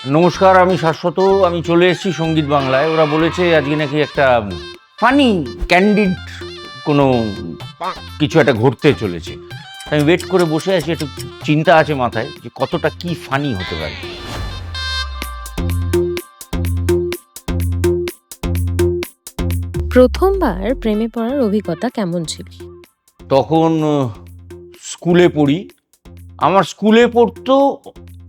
নমস্কার, আমি শাশ্বত। আমি চলে এসেছি সঙ্গীত বাংলায়। ওরা বলেছে আজকে নাকি একটা ফানি ক্যান্ডিড কোনো কিছু একটা ঘটতে চলেছে। আমি ওয়েট করে বসে আছি, একটু চিন্তা আছে মাথায় যে কতটা কি ফানি হতে পারে। প্রথমবার প্রেমে পড়ার অভিজ্ঞতা কেমন ছিল? তখন স্কুলে পড়ি। আমার স্কুলে পড়তো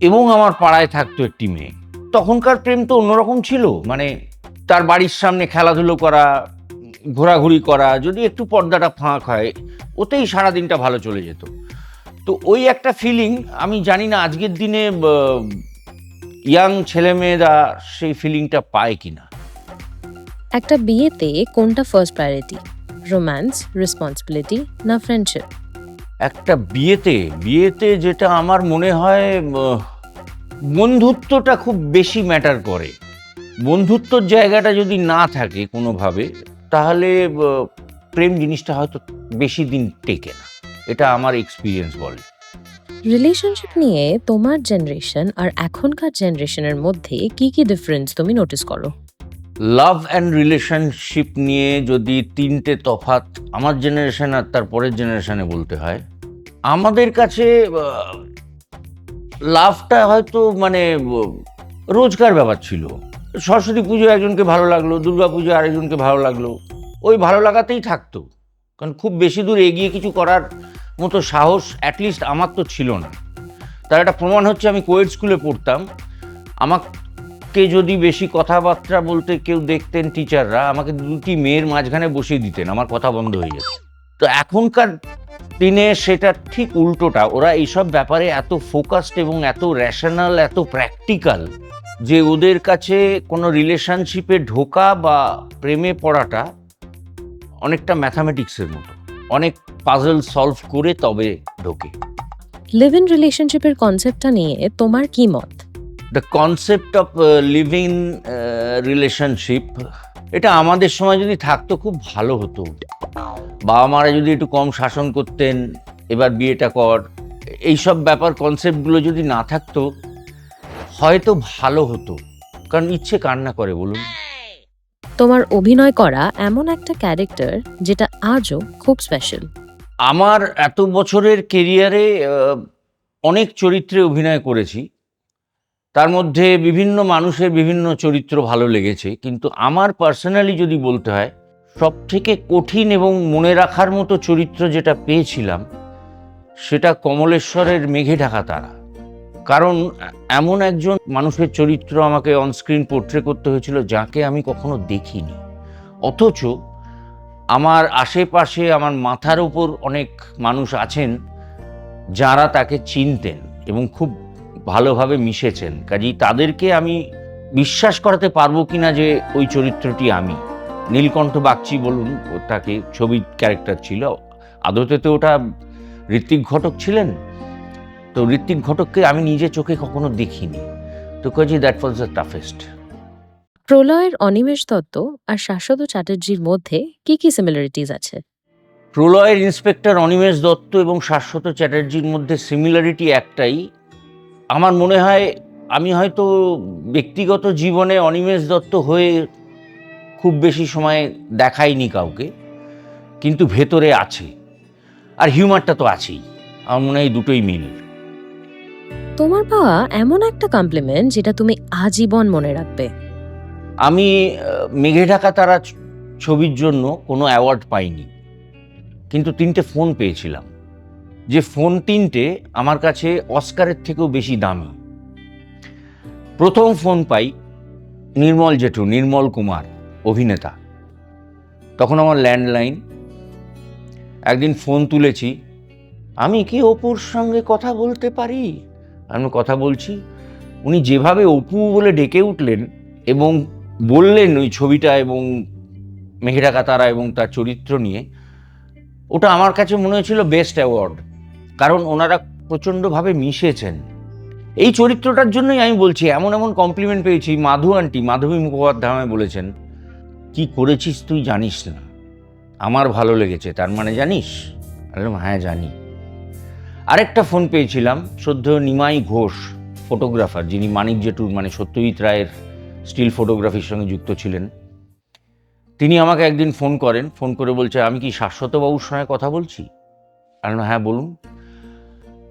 এবং আমার পাড়ায় থাকতো একটি মেয়ে। তখনকার প্রেম তো অন্যরকম ছিল। মানে তার বাড়ির সামনে খেলাধুলো করা, ঘোরাঘুরি করা, যদি একটু পর্দাটা ফাঁক হয় ওতেই সারাদিনটা ভালো চলে যেত। তো ওই একটা ফিলিং, আমি জানি না আজকের দিনে ইয়াং ছেলেমেয়েরা সেই ফিলিংটা পায় কিনা। একটা বিয়েতে কোনটা ফার্স্ট প্রায়োরিটি? রোম্যান্স, রেসপন্সিবিলিটি না ফ্রেন্ডশিপ? একটা বিয়েতে যেটা আমার মনে হয়, বন্ধুত্বটা খুব বেশি ম্যাটার করে। বন্ধুত্বর জায়গাটা যদি না থাকে কোনোভাবে, তাহলে প্রেম জিনিসটা হয়তো বেশি দিন টেকে না। এটা আমার এক্সপিরিয়েন্স বলে। রিলেশনশিপ নিয়ে তোমার জেনারেশন আর এখনকার জেনারেশনের মধ্যে কি কি ডিফারেন্স তুমি নোটিস করো? লাভ অ্যান্ড রিলেশনশিপ নিয়ে যদি তিনটে তফাৎ আমার জেনারেশন আর তার পরের জেনারেশনে বলতে হয়, আমাদের কাছে লাভটা হয়তো মানে রোজকার ব্যাপার ছিল। সরস্বতী পুজো একজনকে ভালো লাগলো, দুর্গা পুজো আরেকজনকে ভালো লাগলো, ওই ভালো লাগাতেই থাকতো। কারণ খুব বেশি দূর এগিয়ে কিছু করার মতো সাহস অ্যাটলিস্ট আমার তো ছিল না। তার একটা প্রমাণ হচ্ছে, আমি কোয়েড স্কুলে পড়তাম। আমাকে যদি বেশি কথাবার্তা বলতে কেউ দেখতেন টিচাররা, আমাকে দুটি মেয়ের মাঝখানে বসিয়ে দিতেন, আমার কথা বন্ধ হয়ে যেত। তো এখনকার দিনে সেটা ঠিক উল্টোটা। ওরা এইসব ব্যাপারে এত ফোকাসড এবং এত র্যাশনাল, এত প্র্যাকটিক্যাল, যে ওদের কাছে কোনো রিলেশনশিপে ঢোকা বা প্রেমে পড়াটা অনেকটা ম্যাথামেটিক্সের মতো। অনেক পাজল সলভ করে তবে ঢোকে। লিভ ইন রিলেশনশিপের কনসেপ্টটা নিয়ে তোমার কি মত? The concept of living relationship, এটা আমাদের সময় যদি থাকতো খুব ভালো হতো। বাবা মারা যদি একটু কম শাসন করতেন, এবার বিয়েটা কর, এইসব ব্যাপার কনসেপ্টগুলো যদি না থাকতো হয়তো ভালো হতো। কারণ ইচ্ছে কার না করে বলুন। তোমার অভিনয় করা এমন একটা ক্যারেক্টার যেটা আজও খুব স্পেশাল? আমার এত বছরের কেরিয়ারে অনেক চরিত্রে অভিনয় করেছি। তার মধ্যে বিভিন্ন মানুষের বিভিন্ন চরিত্র ভালো লেগেছে, কিন্তু আমার পার্সোনালি যদি বলতে হয়, সবথেকে কঠিন এবং মনে রাখার মতো চরিত্র যেটা পেয়েছিলাম সেটা কমলেশ্বরের মেঘে ঢাকা তারা। কারণ এমন একজন মানুষের চরিত্র আমাকে অনস্ক্রিন পোর্ট্রে করতে হয়েছিল যাকে আমি কখনো দেখিনি, অথচ আমার আশেপাশে আমার মাথার উপর অনেক মানুষ আছেন যারা তাকে চিনতেন এবং খুব ভালোভাবে মিশেছেন। কাজেই তাদেরকে আমি বিশ্বাস করাতে পারবো কিনা যে ওই চরিত্রটি আমি। নীলকণ্ঠ বাগচি বলুন, ওটাকে ছবির ক্যারেক্টার ছিল, আদতে তো ওটা ঋত্বিক ঘটক ছিলেন। তো ঋত্বিক ঘটককে আমি নিজে চোখে কখনো দেখিনি। তো কাজে দ্যাট ওয়াজ দ্য টাফেস্ট। প্রলয়ের অনিমেষ দত্ত আর শাশ্বত চ্যাটার্জির মধ্যে কি কি সিমিলারিটিজ আছে? প্রলয়ের ইন্সপেক্টর অনিমেষ দত্ত এবং শাশ্বত চ্যাটার্জির মধ্যে সিমিলারিটি একটাই। আমার মনে হয় আমি হয়তো ব্যক্তিগত জীবনে অনিমেষ দত্ত হয়ে খুব বেশি সময় দেখাইনি কাউকে, কিন্তু ভেতরে আছে। আর হিউমারটা তো আছেই। আমার মনে হয় এই দুটোই মিল। তোমার পাওয়া এমন একটা কমপ্লিমেন্ট যেটা তুমি আজীবন মনে রাখবে? আমি মেঘে ঢাকা তারা ছবির জন্য কোনো অ্যাওয়ার্ড পাইনি, কিন্তু 3টে ফোন পেয়েছিলাম। যে ফোন 3টে আমার কাছে অস্কারের থেকেও বেশি দামি। প্রথম ফোন পাই নির্মল কুমার, অভিনেতা। তখন আমার ল্যান্ডলাইন। একদিন ফোন তুলেছি, আমি কি অপুর সঙ্গে কথা বলতে পারি? আমি কথা বলছি। উনি যেভাবে অপু বলে ডেকে উঠলেন এবং বললেন ওই ছবিটা এবং মেঘে ঢাকা তারা এবং তার চরিত্র নিয়ে, ওটা আমার কাছে মনে হয়েছিল বেস্ট অ্যাওয়ার্ড। কারণ ওনারা প্রচণ্ডভাবে মিশেছেন। এই চরিত্রটার জন্যই আমি বলছি, এমন এমন কমপ্লিমেন্ট পেয়েছি। মাধবী মুখোপাধ্যায় আমায় বলেছেন, কি করেছিস তুই জানিস না, আমার ভালো লেগেছে, তার মানে জানিস? বললাম হ্যাঁ জানি। আরেকটা ফোন পেয়েছিলাম শ্রদ্ধেয় নিমাই ঘোষ, ফটোগ্রাফার, যিনি মানিক জেটুর মানে সত্যজিৎ রায়ের স্টিল ফটোগ্রাফির সঙ্গে যুক্ত ছিলেন, তিনি আমাকে একদিন ফোন করেন, ফোন করে বলছে, আমি কি শাশ্বতবাবুর সঙ্গে কথা বলছি? আমি বললাম, হ্যাঁ বলুন।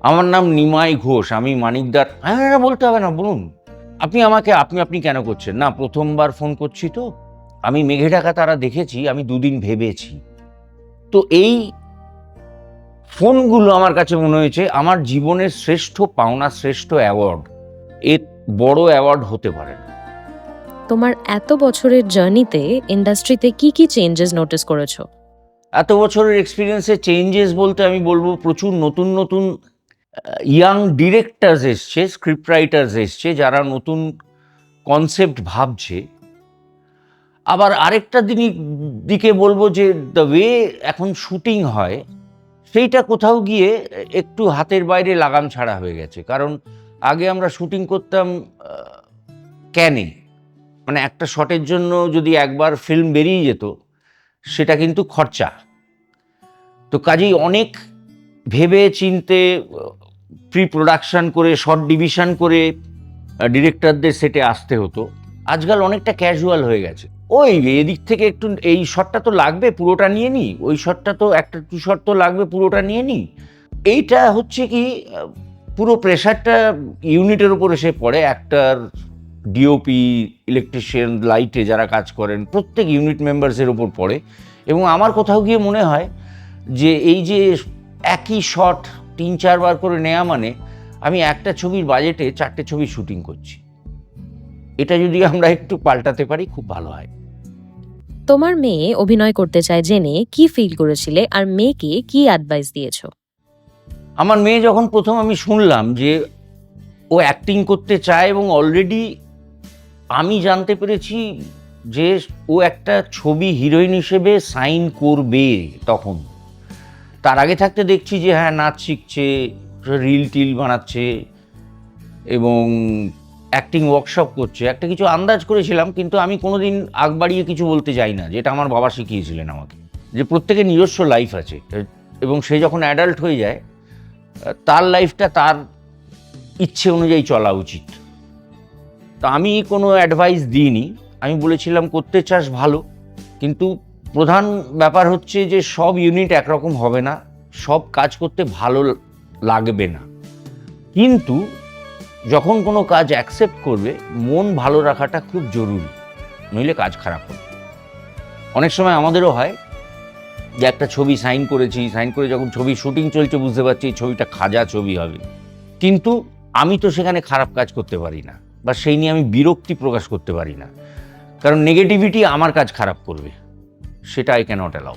আমার নাম নিমাই ঘোষ, আমি মানিকদার। হ্যাঁ, বলতে হবে না, বলুন। আপনি আমাকে আপনি কেন করছেন? না, প্রথমবার ফোন করছি তো, আমি মেঘে ঢাকা তারা দেখেছি, আমি দুদিন ভেবেছি। তো এই ফোনগুলো আমার কাছে মনে হয়েছে আমার জীবনের শ্রেষ্ঠ পাওনা, শ্রেষ্ঠ অ্যাওয়ার্ড। এর বড় অ্যাওয়ার্ড হতে পারে না। তোমার এত বছরের জার্নিতে ইন্ডাস্ট্রিতে কি কি চেঞ্জেস নোটিস করেছো? এত বছরের এক্সপিরিয়েন্সে চেঞ্জেস বলতে আমি বলবো প্রচুর নতুন নতুন ইয়াং ডিরেক্টরস এসছে, স্ক্রিপ্ট রাইটার্স এসছে, যারা নতুন কনসেপ্ট ভাবছে। আবার আরেকটা দিকে বলবো যে দ্য ওয়ে এখন শুটিং হয়, সেইটা কোথাও গিয়ে একটু হাতের বাইরে লাগাম ছাড়া হয়ে গেছে। কারণ আগে আমরা শুটিং করতাম ক্যানে, মানে একটা শটের জন্য যদি একবার ফিল্ম বেরিয়ে যেত, সেটা কিন্তু খরচা। তো কাজেই অনেক ভেবে চিনতে প্রি প্রোডাকশন করে, শর্ট ডিভিশন করে ডিরেক্টরদের সেটে আসতে হতো। আজকাল অনেকটা ক্যাজুয়াল হয়ে গেছে। ওই এদিক থেকে একটু এই শটটা তো লাগবে, পুরোটা নিয়ে নিই, ওই শটটা তো একটা 2 শট তো লাগবে, পুরোটা নিয়ে নিই। এইটা হচ্ছে কি, পুরো প্রেশারটা ইউনিটের উপর এসে পড়ে। অ্যাক্টর, ডিওপি, ইলেকট্রিশিয়ান, লাইটে যারা কাজ করেন, প্রত্যেক ইউনিট মেম্বার্সের ওপর পড়ে। এবং আমার কোথাও গিয়ে মনে হয় যে এই যে একই শট 3-4 বার করে নেওয়া, মানে আমি একটা ছবির বাজেটে 4টে ছবি শুটিং করছি। এটা যদি আমরা একটু পাল্টাতে পারি খুব ভালো হয়। তোমার মেয়ে অভিনয় করতে চায় জেনে কি ফিল করেছিলে, আর মেয়েকে কি অ্যাডভাইস দিয়েছো? আমার মেয়ে যখন প্রথম আমি শুনলাম যে ও অ্যাক্টিং করতে চায়, এবং অলরেডি আমি জানতে পেরেছি যে ও একটা ছবি হিরোইন হিসেবে সাইন করবে, তখন তার আগে থাকতে দেখছি যে হ্যাঁ নাচ শিখছে, রিল টিল বানাচ্ছে এবং অ্যাক্টিং ওয়ার্কশপ করছে, একটা কিছু আন্দাজ করেছিলাম। কিন্তু আমি কোনোদিন আগ বাড়িয়ে কিছু বলতে চাই না, যেটা আমার বাবা শিখিয়েছিলেন আমাকে, যে প্রত্যেকের নিজস্ব লাইফ আছে, এবং সে যখন অ্যাডাল্ট হয়ে যায় তার লাইফটা তার ইচ্ছে অনুযায়ী চলা উচিত। তো আমি কোনো অ্যাডভাইস দিইনি, আমি বলেছিলাম করতে চাস ভালো, কিন্তু প্রধান ব্যাপার হচ্ছে যে সব ইউনিট একরকম হবে না, সব কাজ করতে ভালো লাগবে না, কিন্তু যখন কোনো কাজ অ্যাকসেপ্ট করবে মন ভালো রাখাটা খুব জরুরি, নইলে কাজ খারাপ হবে। অনেক সময় আমাদেরও হয় যে একটা ছবি সাইন করেছি, সাইন করে যখন ছবি শুটিং চলছে বুঝতে পারছি এই ছবিটা খাজা ছবি হবে, কিন্তু আমি তো সেখানে খারাপ কাজ করতে পারি না, বা সেই নিয়ে আমি বিরক্তি প্রকাশ করতে পারি না, কারণ নেগেটিভিটি আমার কাজ খারাপ করবে, সেটা আই ক্যানট অ্যালাউ।